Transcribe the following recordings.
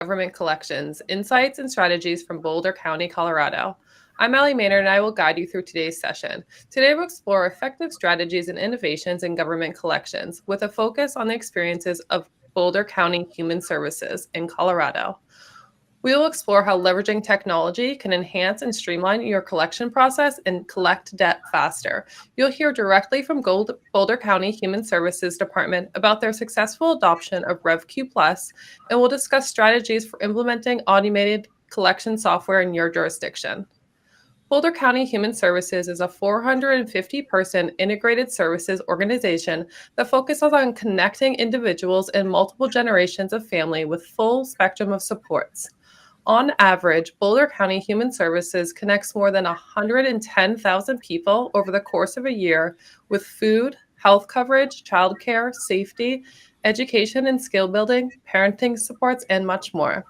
Government Collections, Insights and Strategies from Boulder County, Colorado. I'm Allie Maynard, and I will guide you through today's session. Today, we'll explore effective strategies and innovations in government collections with a focus on the experiences of Boulder County Human Services in Colorado. We will explore how leveraging technology can enhance and streamline your collection process and collect debt faster. You'll hear directly from Boulder County Human Services Department about their successful adoption of RevQ Plus, and we'll discuss strategies for implementing automated collection software in your jurisdiction. Boulder County Human Services is a 450-person integrated services organization that focuses on connecting individuals and multiple generations of family with full spectrum of supports. On average, Boulder County Human Services connects more than 110,000 people over the course of a year with food, health coverage, childcare, safety, education and skill building, parenting supports, and much more.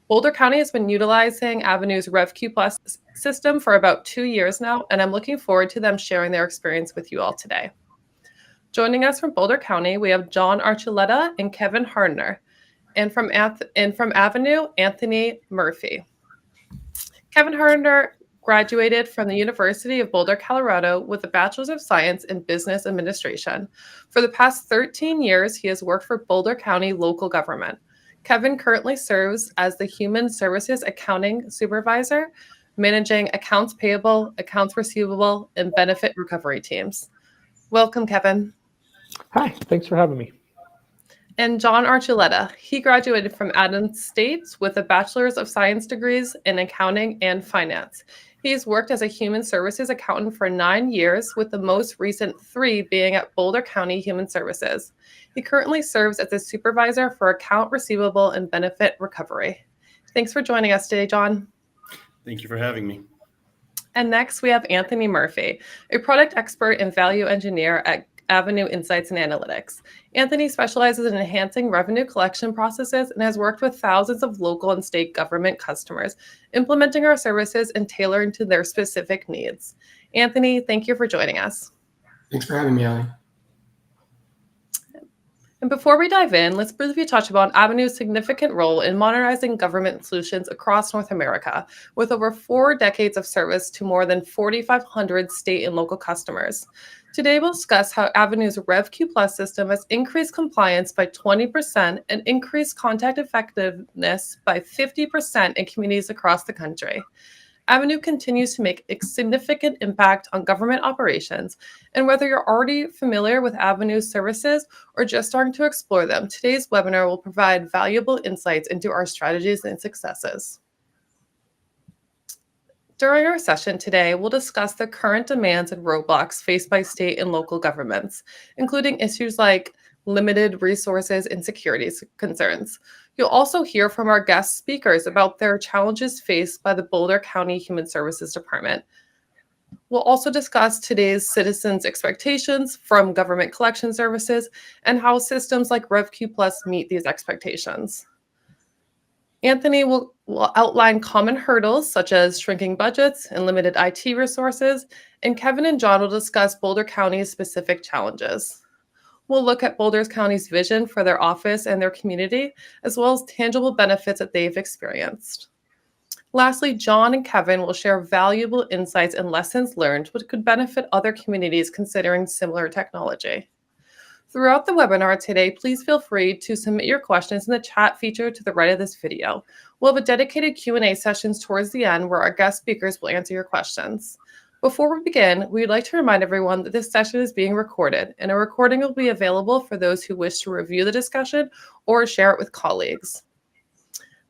Boulder County has been utilizing Avenue's RevQ Plus system for about 2 years now, and I'm looking forward to them sharing their experience with you all today. Joining us from Boulder County, we have John Archuleta and Kevin Hardner. And from Avenue, Anthony Murphy. Kevin Hardner graduated from the University of Boulder, Colorado with a Bachelor's of Science in Business Administration. For the past 13 years, he has worked for Boulder County local government. Kevin currently serves as the Human Services Accounting Supervisor, managing accounts payable, accounts receivable, and benefit recovery teams. Welcome, Kevin. Hi, thanks for having me. And John Archuleta. He graduated from Adams State with a Bachelor's of Science degrees in Accounting and Finance. He's worked as a human services accountant for 9 years, with the most recent 3 being at Boulder County Human Services. He currently serves as a supervisor for account receivable and benefit recovery. Thanks for joining us today, John. Thank you for having me. And next, we have Anthony Murphy, a product expert and value engineer at Avenue Insights and Analytics. Anthony specializes in enhancing revenue collection processes and has worked with thousands of local and state government customers, implementing our services and tailoring to their specific needs. Anthony, thank you for joining us. Thanks for having me, Allie. And before we dive in, let's briefly touch upon Avenue's significant role in modernizing government solutions across North America, with over 4 decades of service to more than 4,500 state and local customers. Today, we'll discuss how Avenue's RevQ Plus system has increased compliance by 20% and increased contact effectiveness by 50% in communities across the country. Avenue continues to make a significant impact on government operations, and whether you're already familiar with Avenue's services or just starting to explore them, today's webinar will provide valuable insights into our strategies and successes. During our session today, we'll discuss the current demands and roadblocks faced by state and local governments, including issues like limited resources and security concerns. You'll also hear from our guest speakers about their challenges faced by the Boulder County Human Services Department. We'll also discuss today's citizens' expectations from government collection services and how systems like RevQ Plus meet these expectations. Anthony will outline common hurdles such as shrinking budgets and limited IT resources, and Kevin and John will discuss Boulder County's specific challenges. We'll look at Boulder County's vision for their office and their community, as well as tangible benefits that they've experienced. Lastly, John and Kevin will share valuable insights and lessons learned which could benefit other communities considering similar technology. Throughout the webinar today, please feel free to submit your questions in the chat feature to the right of this video. We'll have a dedicated Q&A sessions towards the end where our guest speakers will answer your questions. Before we begin, we'd like to remind everyone that this session is being recorded, and a recording will be available for those who wish to review the discussion or share it with colleagues.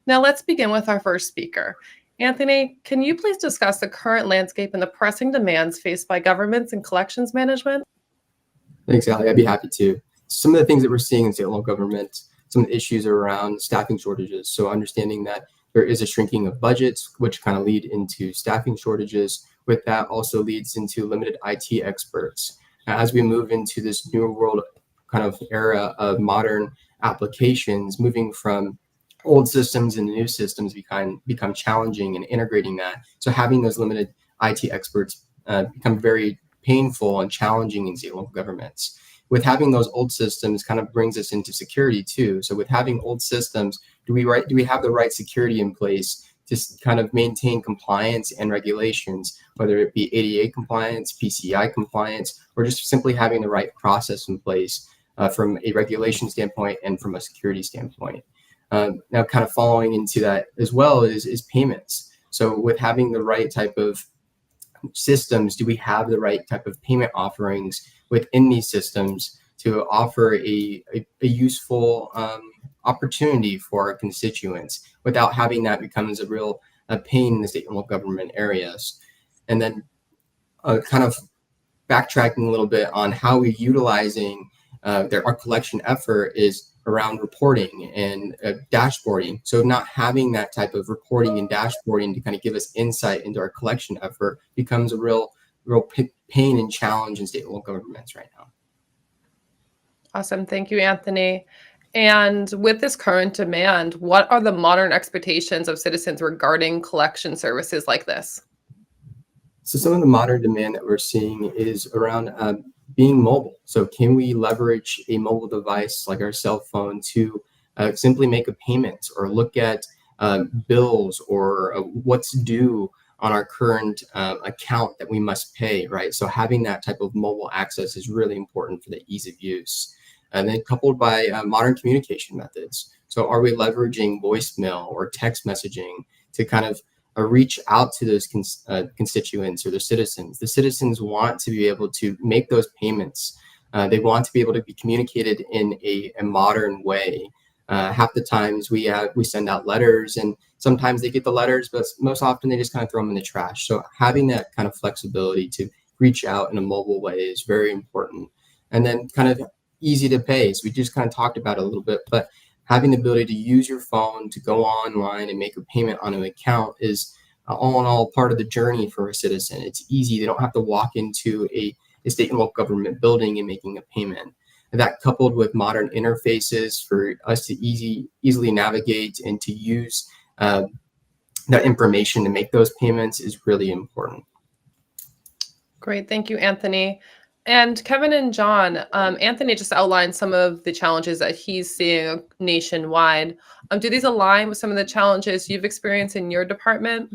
Now let's begin with our first speaker. Anthony, can you please discuss the current landscape and the pressing demands faced by governments in collections management? Thanks, Allie. I'd be happy to. Some of the things that we're seeing in state and local government, some of the issues are around staffing shortages. So understanding that there is a shrinking of budgets, which kind of lead into staffing shortages. With that also leads into limited IT experts. As we move into this new world kind of era of modern applications, moving from old systems into new systems become challenging and integrating that. So having those limited IT experts become very painful and challenging in state and local governments. with having those old systems kind of brings us into security too. So with having old systems, do we have the right security in place to kind of maintain compliance and regulations, whether it be ADA compliance, PCI compliance, or just simply having the right process in place from a regulation standpoint and from a security standpoint. Now, kind of following into that as well is payments. So with having the right type of systems, do we have the right type of payment offerings within these systems to offer a useful opportunity for our constituents without having that becomes a real pain in the state and local government areas? And then kind of backtracking a little bit on how we're utilizing our collection effort is around reporting and dashboarding. So not having that type of reporting and dashboarding to kind of give us insight into our collection effort becomes a real pain and challenge in state and local governments right now. Awesome. Thank you, Anthony. And with this current demand, what are the modern expectations of citizens regarding collection services like this? So some of the modern demand that we're seeing is around being mobile. So can we leverage a mobile device like our cell phone to simply make a payment or look at bills or what's due on our current account that we must pay, right? So having that type of mobile access is really important for the ease of use. And then coupled by modern communication methods. So are we leveraging voicemail or text messaging to kind of reach out to those constituents or the citizens? The citizens want to be able to make those payments. They want to be able to be communicated in a modern way. Half the times we send out letters, and sometimes they get the letters, but most often they just kind of throw them in the trash. So having that kind of flexibility to reach out in a mobile way is very important. And then kind of easy to pay. So we just kind of talked about it a little bit, but having the ability to use your phone to go online and make a payment on an account is all in all part of the journey for a citizen. It's easy. They don't have to walk into a state and local government building and making a payment. And that coupled with modern interfaces for us to easily navigate and to use that information to make those payments is really important. Great. Thank you, Anthony. And Kevin and John, Anthony just outlined some of the challenges that he's seeing nationwide. Do these align with some of the challenges you've experienced in your department?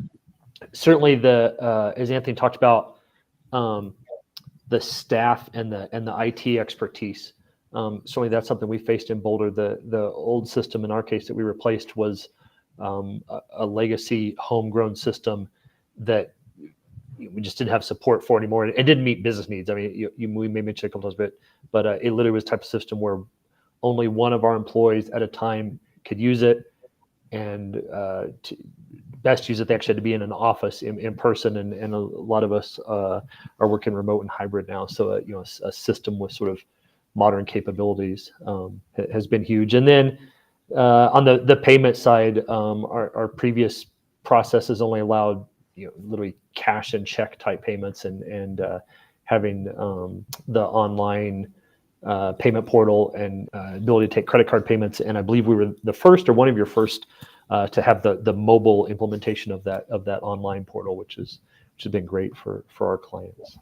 Certainly, as Anthony talked about, the staff and the IT expertise. Certainly, that's something we faced in Boulder. The old system in our case that we replaced was a legacy homegrown system that we just didn't have support for anymore. It didn't meet business needs. I mean, we may mention a couple times, but it literally was the type of system where only one of our employees at a time could use it, and to best use it, they actually had to be in an office in person, and a lot of us are working remote and hybrid now. So a system with sort of modern capabilities has been huge. And then on the payment side, our previous processes only allowed literally cash and check type payments, and having the online payment portal and ability to take credit card payments. And I believe we were the first or one of your first to have the mobile implementation of that online portal, which has been great for our clients.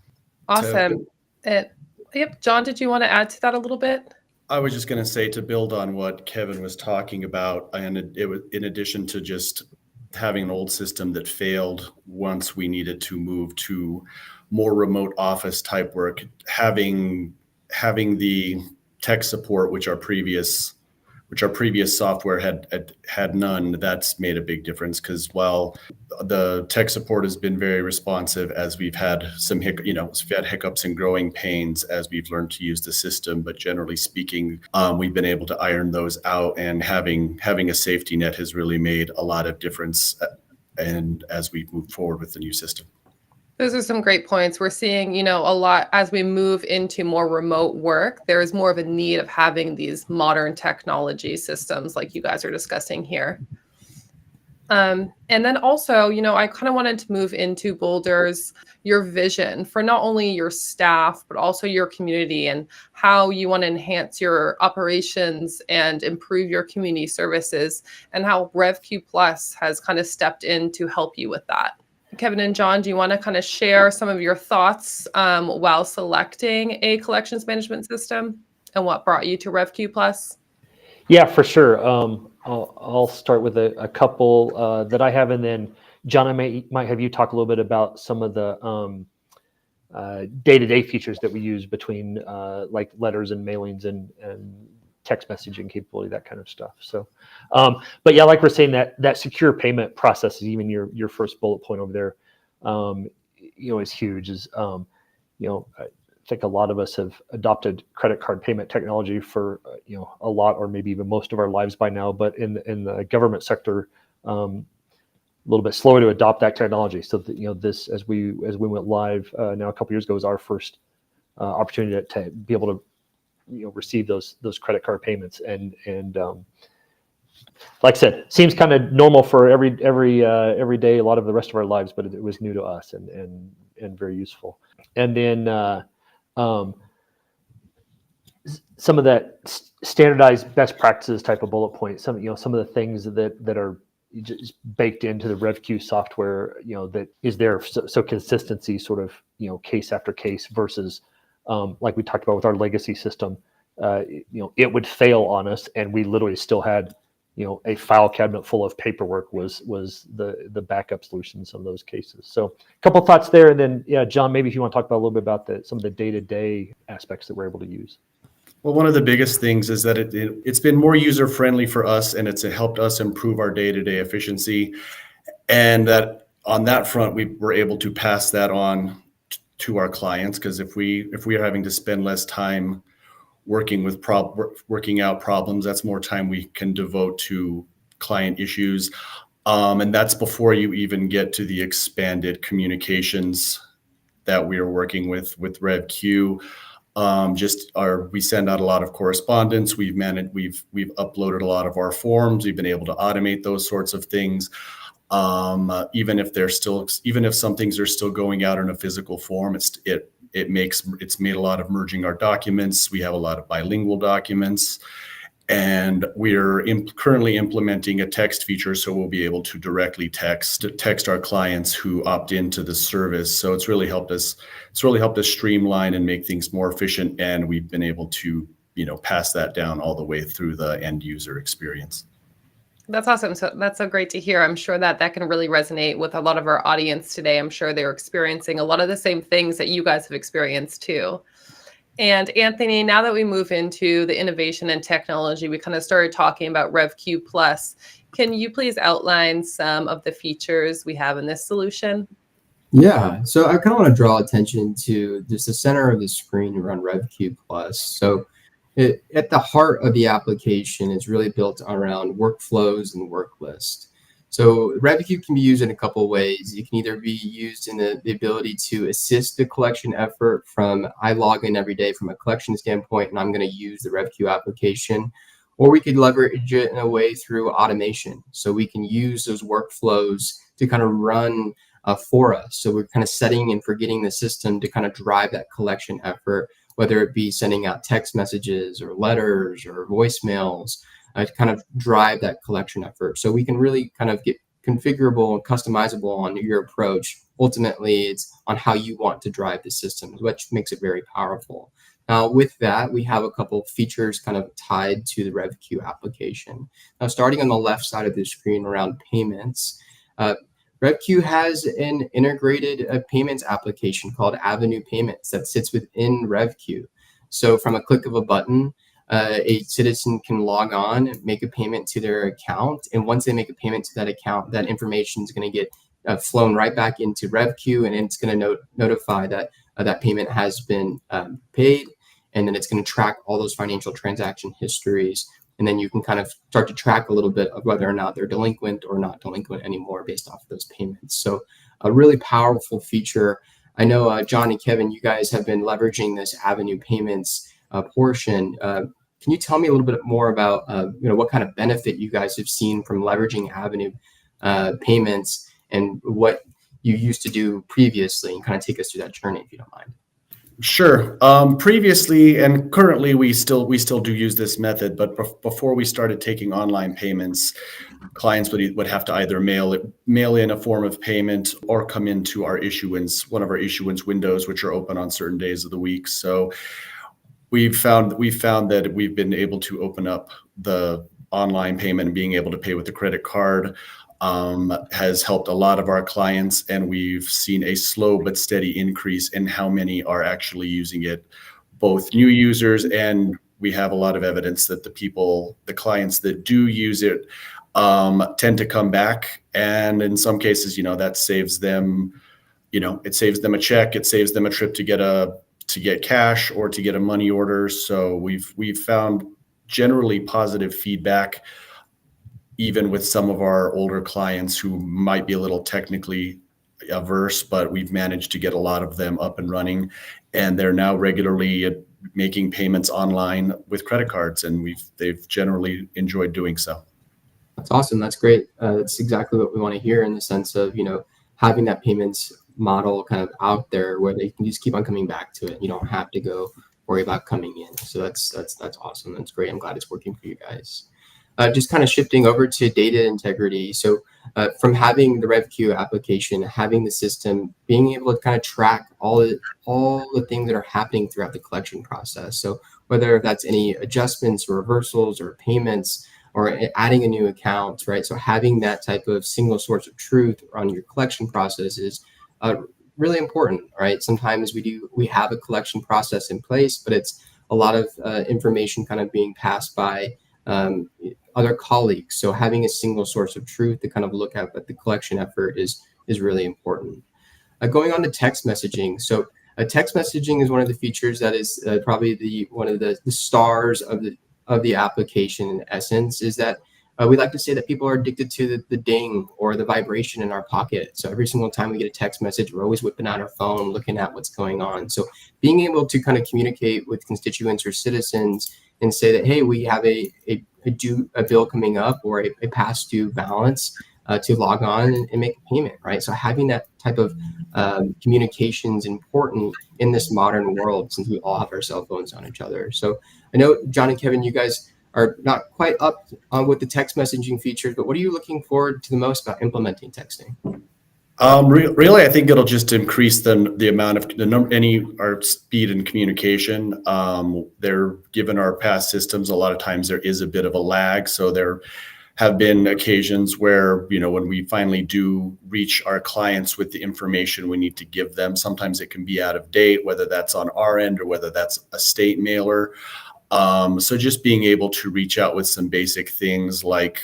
Awesome. Yep. John, did you want to add to that a little bit? I was just going to say, to build on what Kevin was talking about, and it was in addition to just having an old system that failed once we needed to move to more remote office type work, having the tech support, which our previous software had none, that's made a big difference. Because while the tech support has been very responsive, as we've had we've had hiccups and growing pains as we've learned to use the system, but generally speaking, we've been able to iron those out, and having a safety net has really made a lot of difference. And as we move forward with the new system. Those are some great points. We're seeing, a lot as we move into more remote work, there is more of a need of having these modern technology systems like you guys are discussing here. And then also, I kind of wanted to move into Boulder's, your vision for not only your staff, but also your community, and how you want to enhance your operations and improve your community services, and how RevQ Plus has kind of stepped in to help you with that. Kevin and John, do you want to kind of share some of your thoughts while selecting a collections management system? and what brought you to RevQ Plus? Yeah, for sure. I'll start with a couple that I have, and then John, I might have you talk a little bit about some of the day-to-day features that we use between like letters and mailings and text messaging capability, that kind of stuff. So, but yeah, like we're saying, that secure payment process is even your first bullet point over there, is huge. I think a lot of us have adopted credit card payment technology for a lot, or maybe even most of our lives by now. But in the government sector, a little bit slower to adopt that technology. So that, this as we went live now a couple years ago was our first opportunity to be able to receive those credit card payments, and like I said, seems kind of normal for every day, a lot of the rest of our lives, but it was new to us and very useful. And then some of that standardized best practices type of bullet points, some of the things that are just baked into the RevQ software, that is there. So consistency, sort of, case after case versus, like we talked about with our legacy system, it would fail on us, and we literally still had, a file cabinet full of paperwork was the backup solution in some of those cases. So a couple of thoughts there, and then John, maybe if you want to talk about a little bit about some of the day-to-day aspects that we're able to use. Well, one of the biggest things is that it's been more user-friendly for us, and it's helped us improve our day-to-day efficiency. And that on that front, we were able to pass that on to our clients, because if we are having to spend less time working out problems, that's more time we can devote to client issues. And that's before you even get to the expanded communications that we are working with RevQ. We send out a lot of correspondence. We've uploaded a lot of our forms. We've been able to automate those sorts of things. Even if some things are still going out in a physical form, it's made a lot of merging our documents. We have a lot of bilingual documents, and we're currently implementing a text feature, so we'll be able to directly text our clients who opt into the service. So it's really helped us streamline and make things more efficient, and we've been able to pass that down all the way through the end user experience. That's awesome. So that's so great to hear. I'm sure that can really resonate with a lot of our audience today. I'm sure they're experiencing a lot of the same things that you guys have experienced too. And Anthony, now that we move into the innovation and technology, we kind of started talking about RevQ Plus. Can you please outline some of the features we have in this solution? Yeah, so I kind of want to draw attention to just the center of the screen around RevQ Plus. So at the heart of the application is really built around workflows and work list. So RevQ can be used in a couple of ways. It can either be used in the ability to assist the collection effort from I log in every day from a collection standpoint, and I'm going to use the RevQ application, or we could leverage it in a way through automation. So we can use those workflows to kind of run for us. So we're kind of setting and forgetting the system to kind of drive that collection effort, whether it be sending out text messages or letters or voicemails, to kind of drive that collection effort. So we can really kind of get configurable and customizable on your approach. Ultimately, it's on how you want to drive the system, which makes it very powerful. Now, with that, we have a couple of features kind of tied to the RevQ application. Now, starting on the left side of the screen around payments, RevQ has an integrated payments application called Avenue Payments that sits within RevQ. So from a click of a button, a citizen can log on and make a payment to their account. And once they make a payment to that account, that information is going to get flown right back into RevQ, and it's going to notify that that payment has been paid. And then it's going to track all those financial transaction histories. And then you can kind of start to track a little bit of whether or not they're delinquent or not delinquent anymore based off of those payments. So a really powerful feature. I know John and Kevin, you guys have been leveraging this Avenue Payments portion. Can you tell me a little bit more about what kind of benefit you guys have seen from leveraging Avenue Payments and what you used to do previously, and kind of take us through that journey if you don't mind? Sure. Previously and currently, we still do use this method, but before we started taking online payments, clients would have to either mail in a form of payment or come into one of our issuance windows, which are open on certain days of the week. So we've found that we've been able to open up the online payment and being able to pay with the credit card has helped a lot of our clients, and we've seen a slow but steady increase in how many are actually using it, both new users, and we have a lot of evidence that the clients that do use it tend to come back, and in some cases, that saves them, it saves them a check, it saves them a trip to get cash or to get a money order. So we've found generally positive feedback, even with some of our older clients who might be a little technically averse, but we've managed to get a lot of them up and running, and they're now regularly making payments online with credit cards, and they've generally enjoyed doing so. That's awesome. That's great. That's exactly what we want to hear, in the sense of, having that payments model kind of out there where they can just keep on coming back to it. You don't have to go worry about coming in. So that's awesome. That's great. I'm glad it's working for you guys. Just kind of shifting over to data integrity. So from having the RevQ application, having the system, being able to kind of track all the things that are happening throughout the collection process. So whether that's any adjustments or reversals or payments or adding a new account, right? So having that type of single source of truth on your collection process is really important, right? Sometimes we have a collection process in place, but it's a lot of information kind of being passed by other colleagues. So having a single source of truth to kind of look at the collection effort is really important. Going on to text messaging. So text messaging is one of the features that is probably one of the stars of the application. In essence, is that we like to say that people are addicted to the ding or the vibration in our pocket. So every single time we get a text message, we're always whipping out our phone, looking at what's going on. So being able to kind of communicate with constituents or citizens and say that, hey, we have a bill coming up or a past due balance to log on and make a payment, right? So having that type of communication is important in this modern world, since we all have our cell phones on each other. So I know, John and Kevin, you guys are not quite up with the text messaging features, but what are you looking forward to the most about implementing texting? Really, I think it'll just increase the amount of our speed in communication. Given our past systems, a lot of times there is a bit of a lag. So there have been occasions where, when we finally do reach our clients with the information we need to give them, sometimes it can be out of date, whether that's on our end or whether that's a state mailer. So just being able to reach out with some basic things like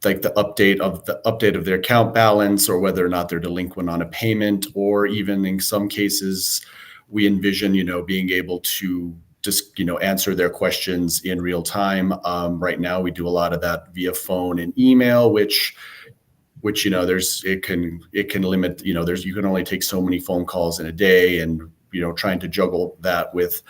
the update of their account balance, or whether or not they're delinquent on a payment, or even in some cases we envision, being able to just, answer their questions in real time. Right now we do a lot of that via phone and email, which it can limit, you can only take so many phone calls in a day, and trying to juggle that with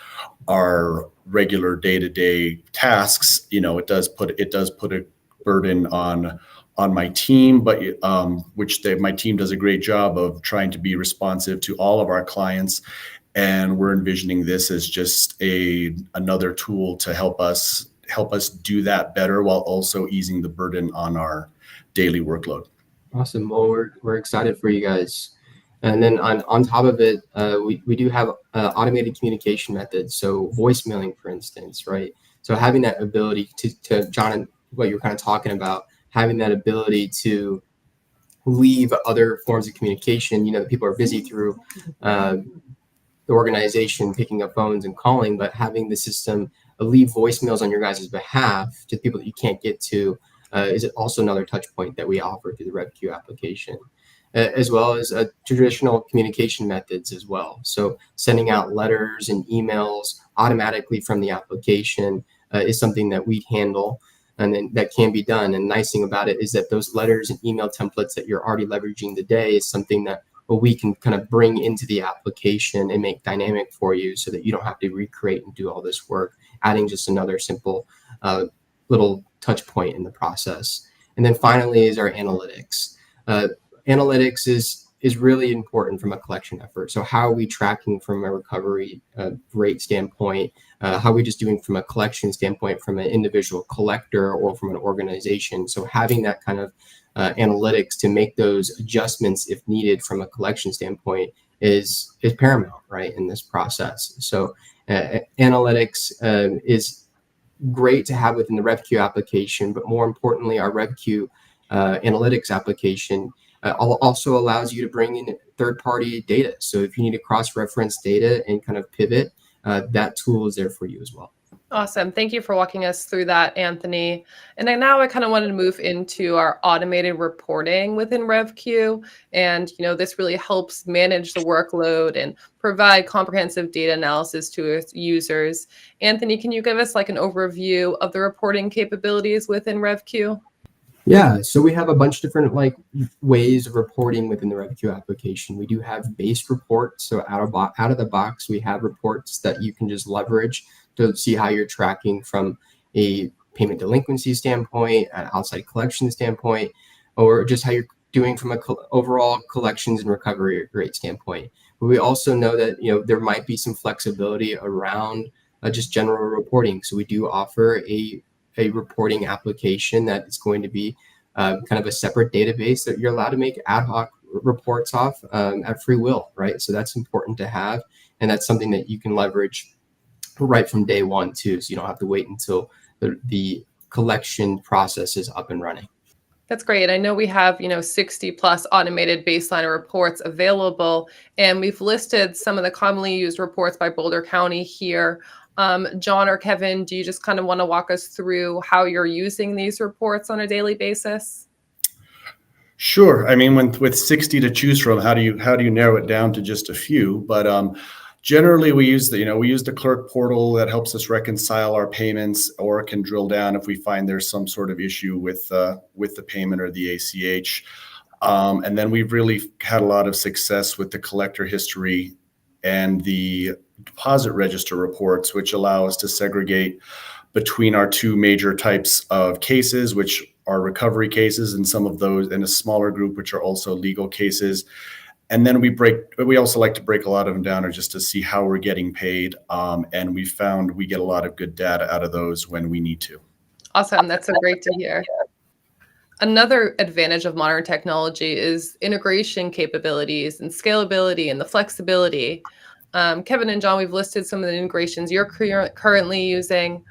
our regular day-to-day tasks, it does put a burden on my team, but my team does a great job of trying to be responsive to all of our clients, and we're envisioning this as just another tool to help us do that better, while also easing the burden on our daily workload. Awesome. Well, we're excited for you guys. And then on top of it, we do have automated communication methods. So voicemailing, for instance, right? So having that ability to John, and what you're kind of talking about, having that ability to leave other forms of communication. People are busy through the organization, picking up phones and calling, but having the system leave voicemails on your guys' behalf to people that you can't get to is also another touch point that we offer through the RevQ application. As well as traditional communication methods as well. So sending out letters and emails automatically from the application is something that we handle, and then that can be done. And the nice thing about it is that those letters and email templates that you're already leveraging today is something that we can kind of bring into the application and make dynamic for you, so that you don't have to recreate and do all this work, adding just another simple little touch point in the process. And then finally is our analytics. Analytics is really important from a collection effort. So how are we tracking from a recovery rate standpoint? How are we just doing from a collection standpoint, from an individual collector or from an organization? So having that kind of analytics to make those adjustments if needed from a collection standpoint is paramount, right, in this process. So, Analytics is great to have within the RevQ application, but more importantly, our RevQ analytics application also allows you to bring in third-party data. So if you need to cross-reference data and kind of pivot, that tool is there for you as well. Awesome. Thank you for walking us through that, Anthony. And then now I kind of wanted to move into our automated reporting within RevQ. And, this really helps manage the workload and provide comprehensive data analysis to its users. Anthony, can you give us like an overview of the reporting capabilities within RevQ? Yeah, so we have a bunch of different ways of reporting within the RevQ application. We do have base reports. So out of the box, we have reports that you can just leverage to see how you're tracking from a payment delinquency standpoint, an outside collection standpoint, or just how you're doing from a overall collections and recovery rate standpoint. But we also know that there might be some flexibility around just general reporting. So we do offer a reporting application that is going to be kind of a separate database that you're allowed to make ad hoc reports off at free will, right? So that's important to have, and that's something that you can leverage right from day one too, so you don't have to wait until the collection process is up and running. That's great. I know we have, 60 plus automated baseline reports available, and we've listed some of the commonly used reports by Boulder County here. John or Kevin, do you just kind of want to walk us through how you're using these reports on a daily basis? Sure. I mean, with 60 to choose from, how do you narrow it down to just a few? But generally, we use the clerk portal that helps us reconcile our payments, or can drill down if we find there's some sort of issue with the payment or the ACH. And then we've really had a lot of success with the collector history and the deposit register reports, which allow us to segregate between our two major types of cases, which are recovery cases, and some of those in a smaller group, which are also legal cases. And then we also like to break a lot of them down, or just to see how we're getting paid. And we found we get a lot of good data out of those when we need to. Awesome. That's so great to hear. Another advantage of modern technology is integration capabilities and scalability and the flexibility. Kevin and John, we've listed some of the integrations you're currently using.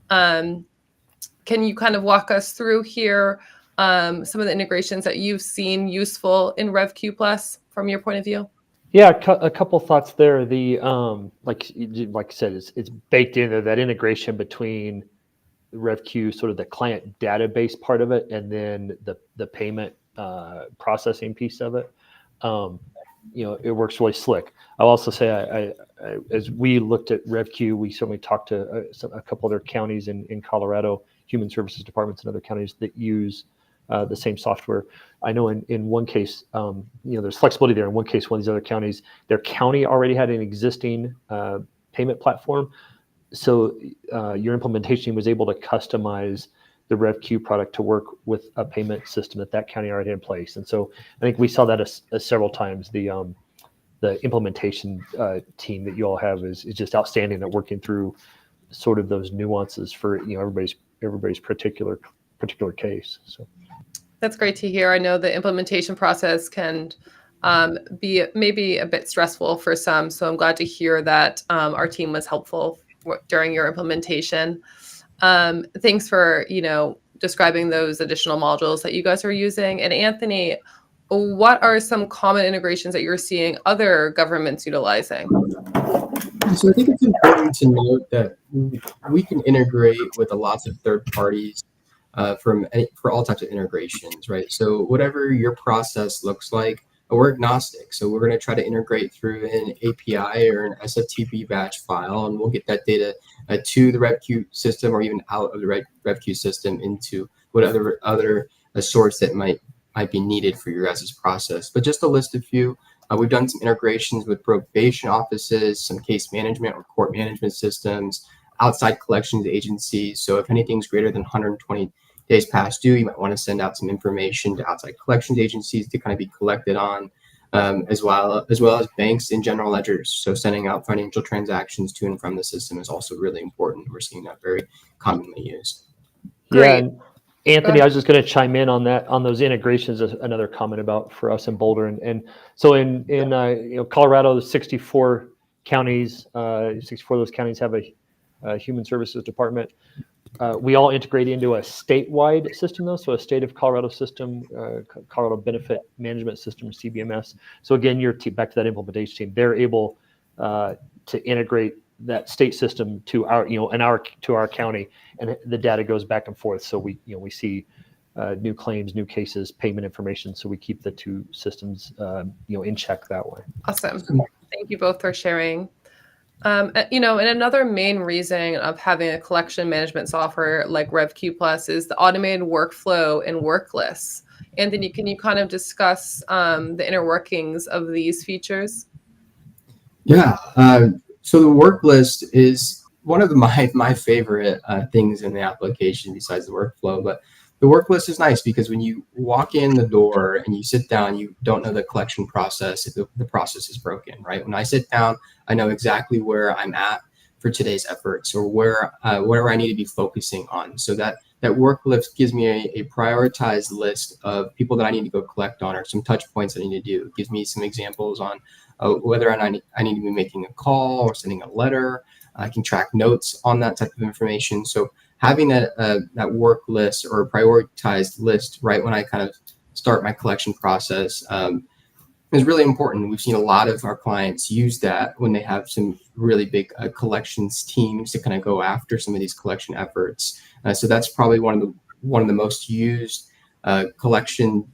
Can you kind of walk us through here some of the integrations that you've seen useful in RevQ Plus from your point of view? Yeah, a couple thoughts there. The like I said, it's baked into that integration between RevQ, sort of the client database part of it, and then the payment processing piece of it. It works really slick. I'll also say, I as we looked at RevQ, we certainly talked to a couple other counties in Colorado, human services departments and other counties that use the same software. I know in one case, there's flexibility there. In one case, one of these other counties, their county already had an existing payment platform. So your implementation was able to customize the RevQ product to work with a payment system that county already had in place. And so I think we saw that several times. The implementation team that you all have is just outstanding at working through sort of those nuances for everybody's particular case. So that's great to hear. I know the implementation process can be maybe a bit stressful for some, so I'm glad to hear that our team was helpful during your implementation. Thanks for describing those additional modules that you guys are using. And Anthony, what are some common integrations that you're seeing other governments utilizing? So I think it's important to note that we can integrate with lots of third parties for all types of integrations, right? So whatever your process looks like, we're agnostic. So we're going to try to integrate through an API or an SFTP batch file, and we'll get that data to the RevQ system, or even out of the RevQ system into whatever other source that might be needed for your guys' process. But just to list a few, we've done some integrations with probation offices, some case management or court management systems, outside collections agencies. So if anything's greater than 120 days past due, you might want to send out some information to outside collections agencies to kind of be collected on, as well as banks and general ledgers. So sending out financial transactions to and from the system is also really important. We're seeing that very commonly used. Great. Yeah, Anthony, I was just going to chime in on that, on those integrations. Another comment about for us in Boulder, and so in Colorado, the 64 counties, 64 of those counties have a human services department. We all integrate into a statewide system, though, so a state of Colorado system, Colorado Benefit Management System, CBMS. So again, you're back to that implementation team. They're able to integrate that state system to our, to our county, and the data goes back and forth. So we see new claims, new cases, payment information. So we keep the two systems, in check that way. Awesome. Thank you both for sharing. And another main reason of having a collection management software like RevQ Plus is the automated workflow and work lists. Anthony, can you kind of discuss the inner workings of these features? Yeah. So the work list is one of my favorite things in the application besides the workflow. But the work list is nice because when you walk in the door and you sit down, you don't know the collection process if the process is broken, right? When I sit down, I know exactly where I'm at for today's efforts or where I need to be focusing on. So that work list gives me a prioritized list of people that I need to go collect on or some touch points I need to do. It gives me some examples on whether or not I need to be making a call or sending a letter. I can track notes on that type of information. So having that work list or a prioritized list right when I kind of start my collection process is really important. We've seen a lot of our clients use that when they have some really big collections teams to kind of go after some of these collection efforts. So that's probably one of the most used collection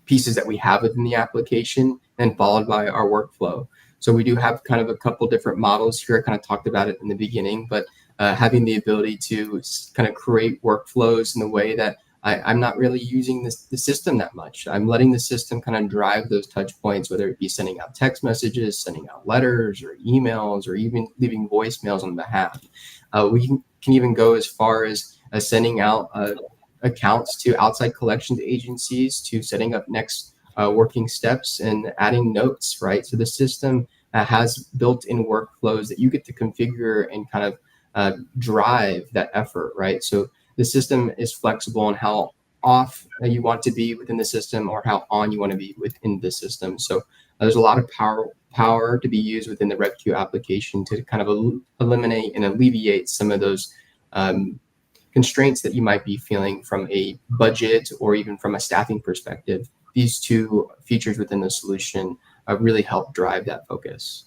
pieces that we have within the application, and followed by our workflow. So we do have kind of a couple different models here. I kind of talked about it in the beginning, but having the ability to kind of create workflows in a way that I'm not really using the system that much. I'm letting the system kind of drive those touch points, whether it be sending out text messages, sending out letters or emails, or even leaving voicemails on behalf. We can even go as far as sending out accounts to outside collections agencies, to setting up next working steps and adding notes, right? So the system has built-in workflows that you get to configure and kind of drive that effort, right? So the system is flexible on how off you want to be within the system or how on you want to be within the system. So there's a lot of power to be used within the RevQ application to kind of eliminate and alleviate some of those constraints that you might be feeling from a budget or even from a staffing perspective. These two features within the solution really help drive that focus.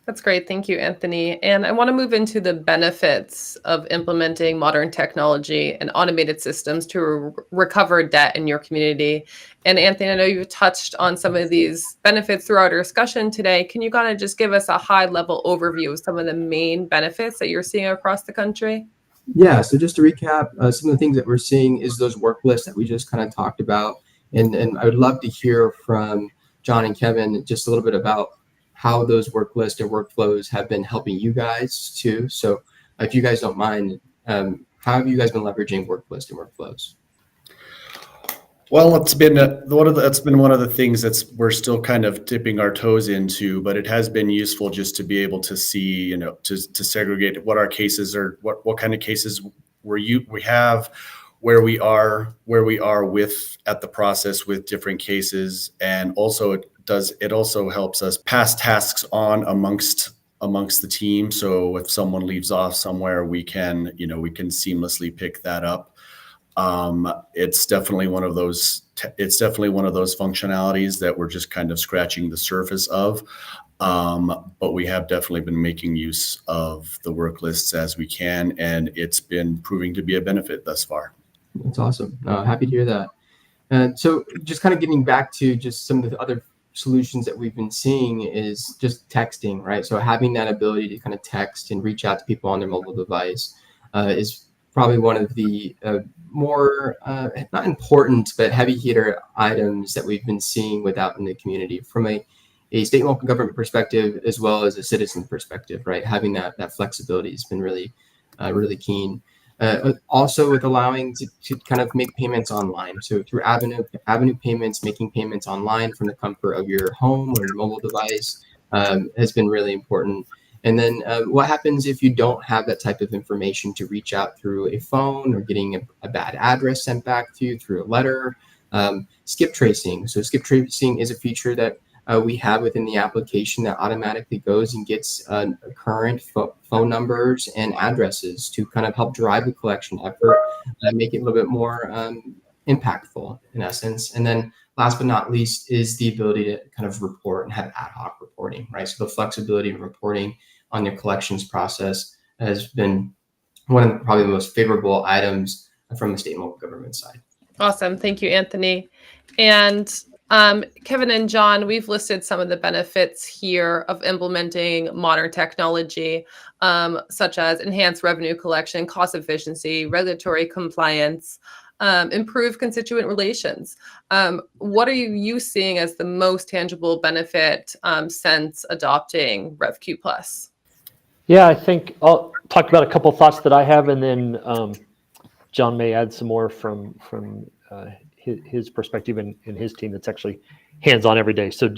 That's great. Thank you, Anthony. And I want to move into the benefits of implementing modern technology and automated systems to recover debt in your community. And Anthony, I know you've touched on some of these benefits throughout our discussion today. Can you kind of just give us a high-level overview of some of the main benefits that you're seeing across the country? Yeah, so just to recap, some of the things that we're seeing is those work lists that we just kind of talked about. And I would love to hear from John and Kevin just a little bit about how those work lists and workflows have been helping you guys too. So if you guys don't mind, how have you guys been leveraging work lists and workflows? Well, it's been one of the things we're still kind of dipping our toes into, but it has been useful just to be able to see, to segregate what our cases are, what kind of cases we have, where we are with at the process with different cases, and also it also helps us pass tasks on amongst the team. So if someone leaves off somewhere, we can seamlessly pick that up. It's definitely one of those functionalities that we're just kind of scratching the surface of. But we have definitely been making use of the work lists as we can, and it's been proving to be a benefit thus far. That's awesome. Happy to hear that. And so just kind of getting back to just some of the other solutions that we've been seeing is just texting, right? So having that ability to kind of text and reach out to people on their mobile device is probably one of the more, not important, but heavy hitter items that we've been seeing without in the community from a state and local government perspective, as well as a citizen perspective, right? Having that flexibility has been really, really keen. Also with allowing to kind of make payments online. So through Avenue payments, making payments online from the comfort of your home or your mobile device has been really important. And then what happens if you don't have that type of information to reach out through a phone or getting a bad address sent back to you through a letter? Skip tracing. So skip tracing is a feature that we have within the application that automatically goes and gets current phone numbers and addresses to kind of help drive the collection effort and make it a little bit more impactful in essence. And then last but not least is the ability to kind of report and have ad hoc reporting, right? So the flexibility of reporting on your collections process has been one of the, probably the most favorable items from the state and local government side. Awesome. Thank you, Anthony. And Kevin and John, we've listed some of the benefits here of implementing modern technology, such as enhanced revenue collection, cost efficiency, regulatory compliance, improve constituent relations. What are you seeing as the most tangible benefit since adopting RevQ Plus? Yeah, I think I'll talk about a couple of thoughts that I have, and then John may add some more from his perspective and his team that's actually hands-on every day. So,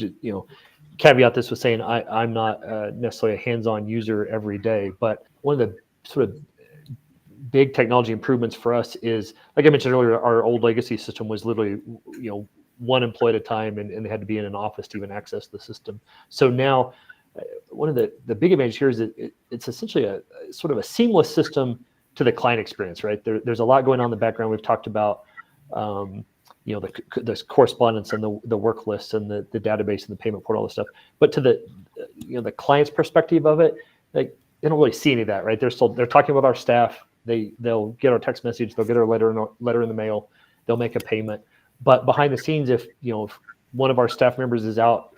caveat this with saying I'm not necessarily a hands-on user every day, but one of the sort of big technology improvements for us is, like I mentioned earlier, our old legacy system was literally, one employee at a time, and they had to be in an office to even access the system. So now, one of the big advantages here is that it's essentially a sort of a seamless system to the client experience, right? There's a lot going on in the background. We've talked about, the correspondence and the work lists and the database and the payment portal, all this stuff. But to the client's perspective of it, they don't really see any of that, right? They're talking with our staff. They'll get our text message. They'll get our letter in the mail. They'll make a payment. But behind the scenes, if one of our staff members is out,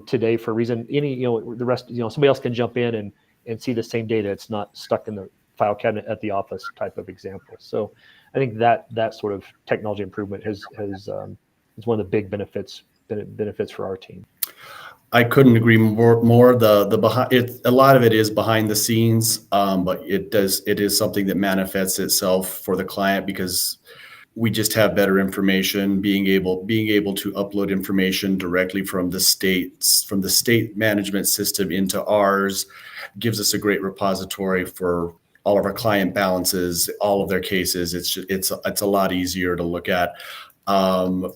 today for a reason, the rest, somebody else can jump in and see the same data. It's not stuck in the file cabinet at the office type of example. So I think that sort of technology improvement is one of the big benefits for our team. I couldn't agree more. The behind it, a lot of it is behind the scenes, but it is something that manifests itself for the client because we just have better information. Being able to upload information directly from the state management system into ours gives us a great repository for all of our client balances, all of their cases. It's a lot easier to look at.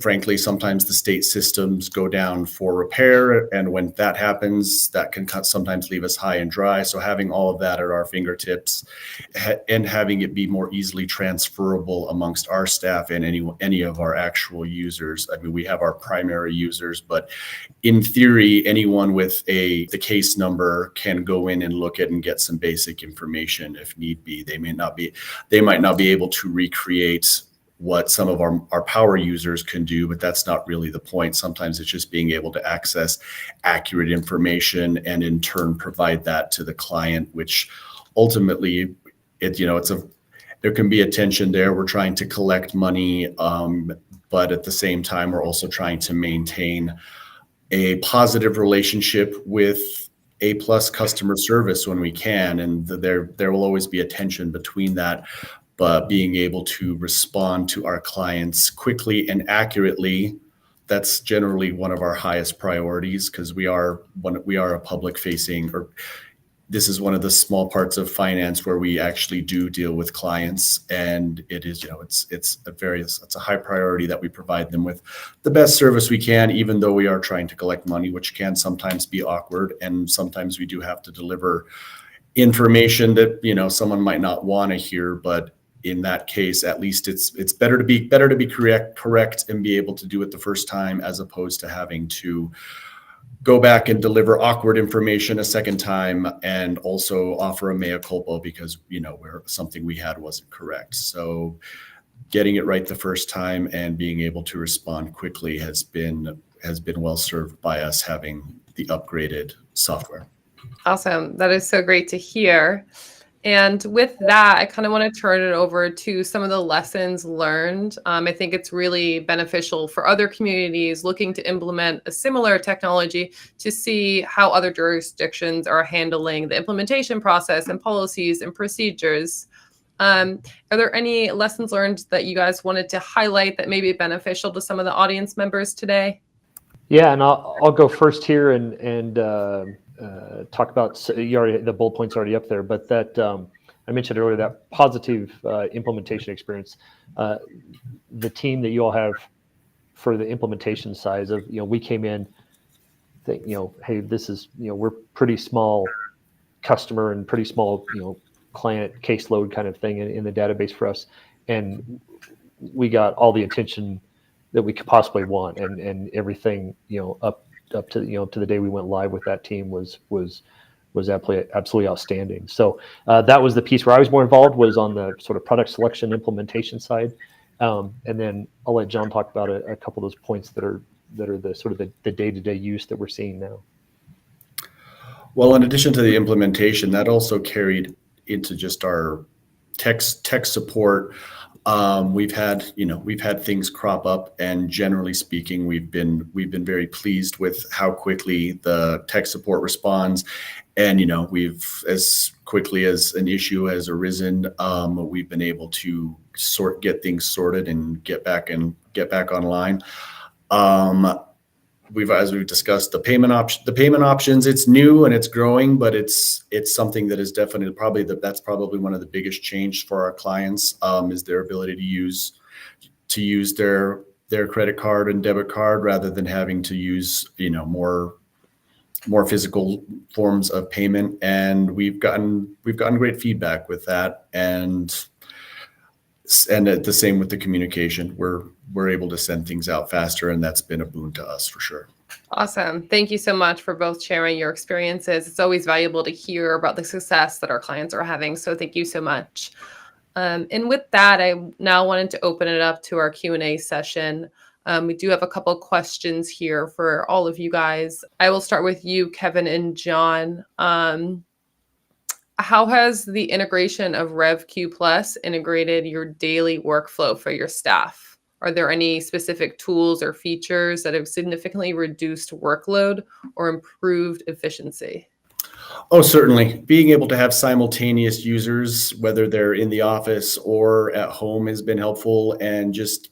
Frankly, sometimes the state systems go down for repair, and when that happens, that can sometimes leave us high and dry. So having all of that at our fingertips and having it be more easily transferable amongst our staff and any of our actual users. I mean, we have our primary users, but in theory, anyone with the case number can go in and look at and get some basic information if need be. They might not be able to recreate what some of our power users can do, but that's not really the point. Sometimes it's just being able to access accurate information and in turn provide that to the client, which ultimately there can be a tension there. We're trying to collect money, but at the same time, we're also trying to maintain a positive relationship with A+ customer service when we can. And there will always be a tension between that. But being able to respond to our clients quickly and accurately, that's generally one of our highest priorities because we are a public facing, or this is one of the small parts of finance where we actually do deal with clients, and it is, it's a high priority that we provide them with the best service we can, even though we are trying to collect money, which can sometimes be awkward, and sometimes we do have to deliver information that someone might not want to hear, but in that case, at least it's better to be correct and be able to do it the first time, as opposed to having to go back and deliver awkward information a second time and also offer a mea culpa because where something we had wasn't correct. So getting it right the first time and being able to respond quickly has been well served by us having the upgraded software. Awesome. That is so great to hear. And with that, I kind of want to turn it over to some of the lessons learned. I think it's really beneficial for other communities looking to implement a similar technology to see how other jurisdictions are handling the implementation process and policies and procedures. Are there any lessons learned that you guys wanted to highlight that may be beneficial to some of the audience members today? Yeah, and I'll go first here and talk about, the bullet points already up there, but that I mentioned earlier, that positive implementation experience. The team that you all have for the implementation size of, we came in think, hey, this is, we're pretty small customer and pretty small, client caseload kind of thing in the database for us. And we got all the attention that we could possibly want, and everything, up to, to the day we went live with that team was absolutely outstanding. So that was the piece where I was more involved, was on the sort of product selection implementation side. And then I'll let John talk about a couple of those points that are the sort of the day-to-day use that we're seeing now. Well, in addition to the implementation, that also carried into just our tech support. We've had things crop up, and generally speaking, we've been very pleased with how quickly the tech support responds. And we've, as quickly as an issue has arisen, we've been able to get things sorted and get back online. As we've discussed, the payment options, it's new and it's growing, but it's something that is definitely that's probably one of the biggest change for our clients, is their ability to use their credit card and debit card rather than having to use more physical forms of payment. And we've gotten great feedback with that, and the same with the communication. We're able to send things out faster, and that's been a boon to us for sure. Awesome. Thank you so much for both sharing your experiences. It's always valuable to hear about the success that our clients are having. So thank you so much. And with that, I now wanted to open it up to our Q&A session. We do have a couple of questions here for all of you guys. I will start with you, Kevin and John. How has the integration of RevQ Plus integrated your daily workflow for your staff? Are there any specific tools or features that have significantly reduced workload or improved efficiency? Oh, certainly. Being able to have simultaneous users, whether they're in the office or at home, has been helpful. And just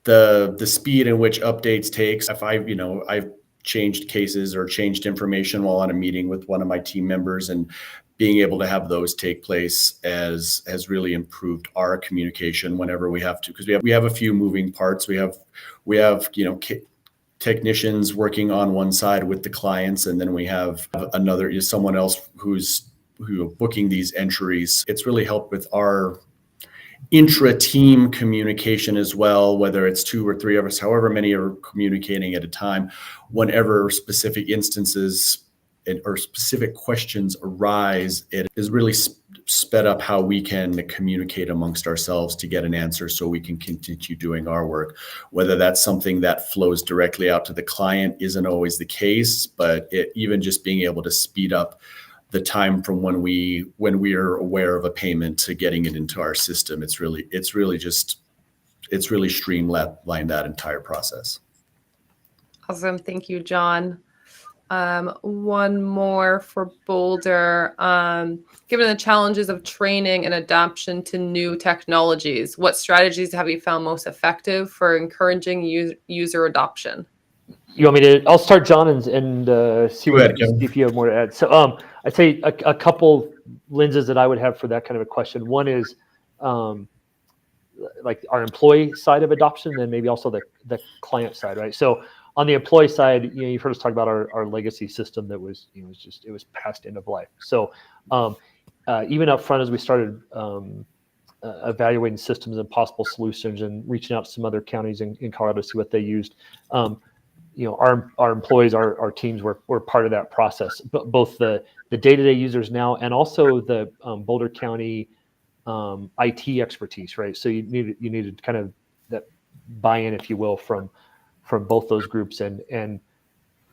the speed in which updates takes. If I've changed cases or changed information while on a meeting with one of my team members, and being able to have those take place has really improved our communication whenever we have to, because we have a few moving parts. We have technicians working on one side with the clients, and then we have someone else who's booking these entries. It's really helped with our intra-team communication as well, whether it's 2 or 3 of us, however many are communicating at a time, whenever specific instances or specific questions arise, it is really sped up how we can communicate amongst ourselves to get an answer so we can continue doing our work. Whether that's something that flows directly out to the client isn't always the case, but even just being able to speed up the time from when we are aware of a payment to getting it into our system, it's really streamlined that entire process. Awesome. Thank you, John. One more for Boulder. Given the challenges of training and adoption to new technologies, what strategies have you found most effective for encouraging user adoption? You want me to? I'll start, John, and see if you have more to add. So I'd say a couple lenses that I would have for that kind of a question. One is like our employee side of adoption, and maybe also the client side, right? So on the employee side, you've heard us talk about our legacy system that was, it was past end of life. So even up front, as we started evaluating systems and possible solutions and reaching out to some other counties in Colorado to see what they used, our employees, our teams were part of that process. But both the day-to-day users now and also the Boulder County IT expertise, right? So you needed kind of that buy-in, if you will, from both those groups, and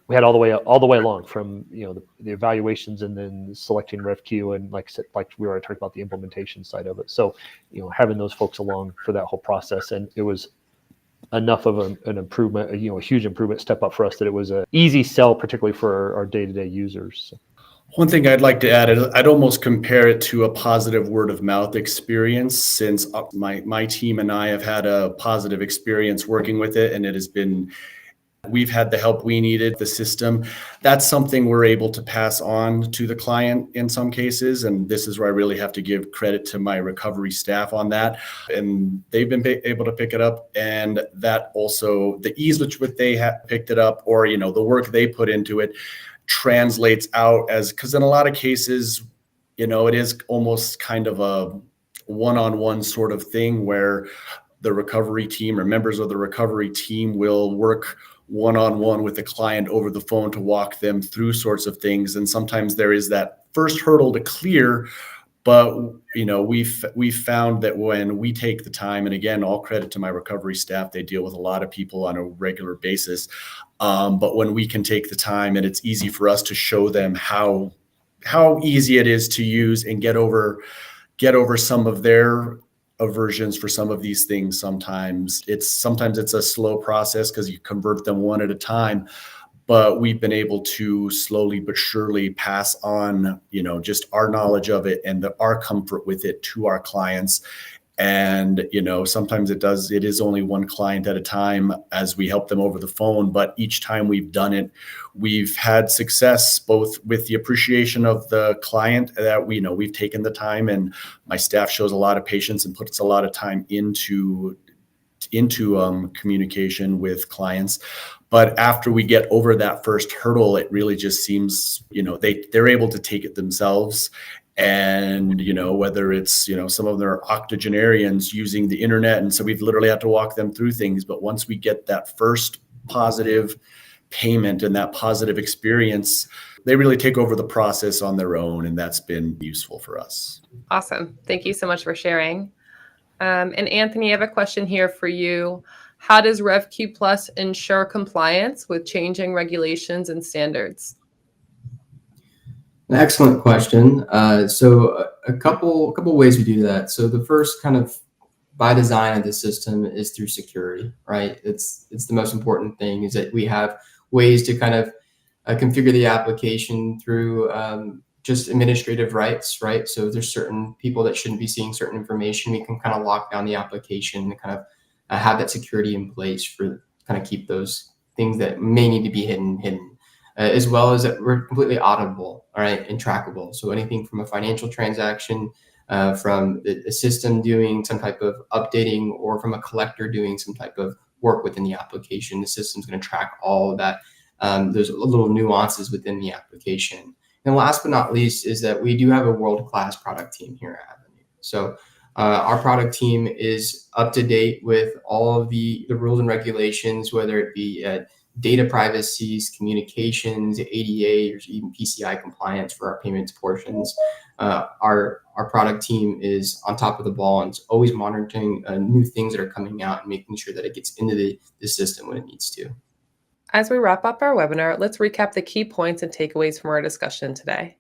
we had all the way along from the evaluations and then selecting RevQ, and like we already talked about the implementation side of it. So having those folks along for that whole process, and it was enough of an improvement, a huge improvement step up for us that it was an easy sell, particularly for our day-to-day users. So. One thing I'd like to add is I'd almost compare it to a positive word of mouth experience, since my team and I have had a positive experience working with it, and it has been we've had the help we needed, the system. That's something we're able to pass on to the client in some cases. And this is where I really have to give credit to my recovery staff on that. And they've been able to pick it up. And that also, the ease with which they have picked it up, or, the work they put into it translates out because in a lot of cases, it is almost kind of a one-on-one sort of thing where the recovery team or members of the recovery team will work one-on-one with the client over the phone to walk them through sorts of things. And sometimes there is that first hurdle to clear, but we've found that when we take the time, and again, all credit to my recovery staff, they deal with a lot of people on a regular basis. But when we can take the time, and it's easy for us to show them how easy it is to use and get over some of their aversions for some of these things. Sometimes it's a slow process because you convert them one at a time, but we've been able to slowly but surely pass on, just our knowledge of it and our comfort with it to our clients. And, sometimes it is only one client at a time as we help them over the phone. But each time we've done it, we've had success, both with the appreciation of the client that we've taken the time, and my staff shows a lot of patience and puts a lot of time into communication with clients. But after we get over that first hurdle, it really just seems, they're able to take it themselves. And, whether it's, some of them are octogenarians using the internet. And so we've literally had to walk them through things. But once we get that first positive payment and that positive experience, they really take over the process on their own. And that's been useful for us. Awesome. Thank you so much for sharing. And Anthony, I have a question here for you. How does RevQ Plus ensure compliance with changing regulations and standards? An excellent question. So a couple ways we do that. So the first kind of by design of the system is through security, right? It's the most important thing is that we have ways to kind of configure the application through just administrative rights, right? So if there's certain people that shouldn't be seeing certain information, we can kind of lock down the application and kind of have that security in place for kind of keep those things that may need to be hidden. As well as that we're completely auditable, all right, and trackable. So anything from a financial transaction, from the system doing some type of updating, or from a collector doing some type of work within the application, the system's going to track all of that. There's little nuances within the application. And last but not least is that we do have a world-class product team here at Avenue. So our product team is up to date with all of the rules and regulations, whether it be data privacy, communications, ADA, or even PCI compliance for our payments portions. Our product team is on top of the ball and is always monitoring new things that are coming out and making sure that it gets into the system when it needs to. As we wrap up our webinar, let's recap the key points and takeaways from our discussion today.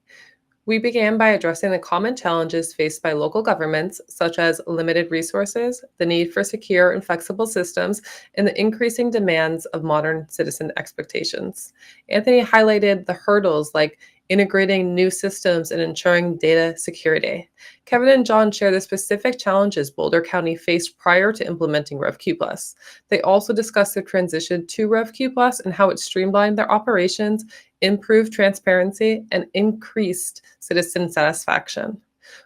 We began by addressing the common challenges faced by local governments, such as limited resources, the need for secure and flexible systems, and the increasing demands of modern citizen expectations. Anthony highlighted the hurdles like integrating new systems and ensuring data security. Kevin and John share the specific challenges Boulder County faced prior to implementing RevQ Plus. They also discussed their transition to RevQ Plus and how it streamlined their operations, improved transparency, and increased citizen satisfaction.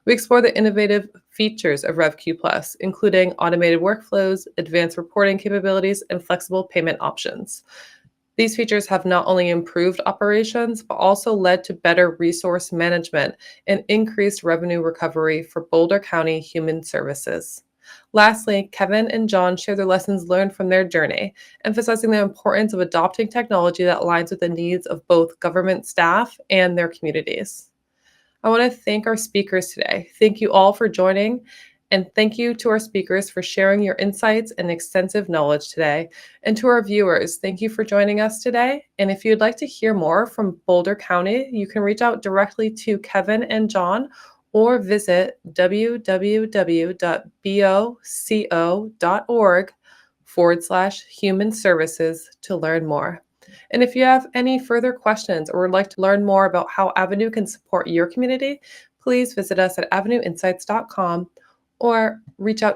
We explore the innovative features of RevQ Plus, including automated workflows, advanced reporting capabilities, and flexible payment options. These features have not only improved operations, but also led to better resource management and increased revenue recovery for Boulder County Human Services. Lastly, Kevin and John share their lessons learned from their journey, emphasizing the importance of adopting technology that aligns with the needs of both government staff and their communities. I want to thank our speakers today. Thank you all for joining, and thank you to our speakers for sharing your insights and extensive knowledge today. And to our viewers, thank you for joining us today. And if you'd like to hear more from Boulder County, you can reach out directly to Kevin and John or visit www.boco.org/human services to learn more. And if you have any further questions or would like to learn more about how Avenue can support your community, please visit us at avenueinsights.com or reach out